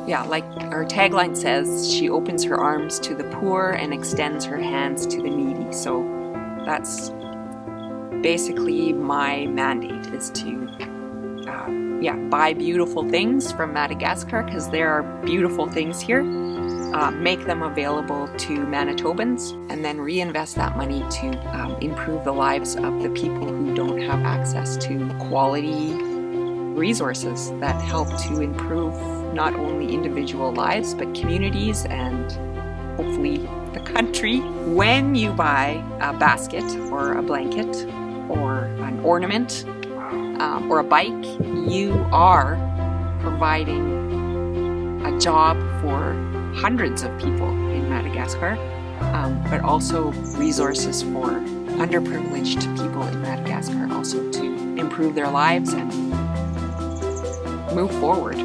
Yeah, like our tagline says, she opens her arms to the poor and extends her hands to the needy. So that's basically my mandate, is to buy beautiful things from Madagascar, because there are beautiful things here, make them available to Manitobans, and then reinvest that money to improve the lives of the people who don't have access to quality resources that help to improve not only individual lives but communities and hopefully the country. When you buy a basket or a blanket or an ornament or a bike, you are providing a job for hundreds of people in Madagascar, but also resources for underprivileged people in Madagascar also to improve their lives and move forward.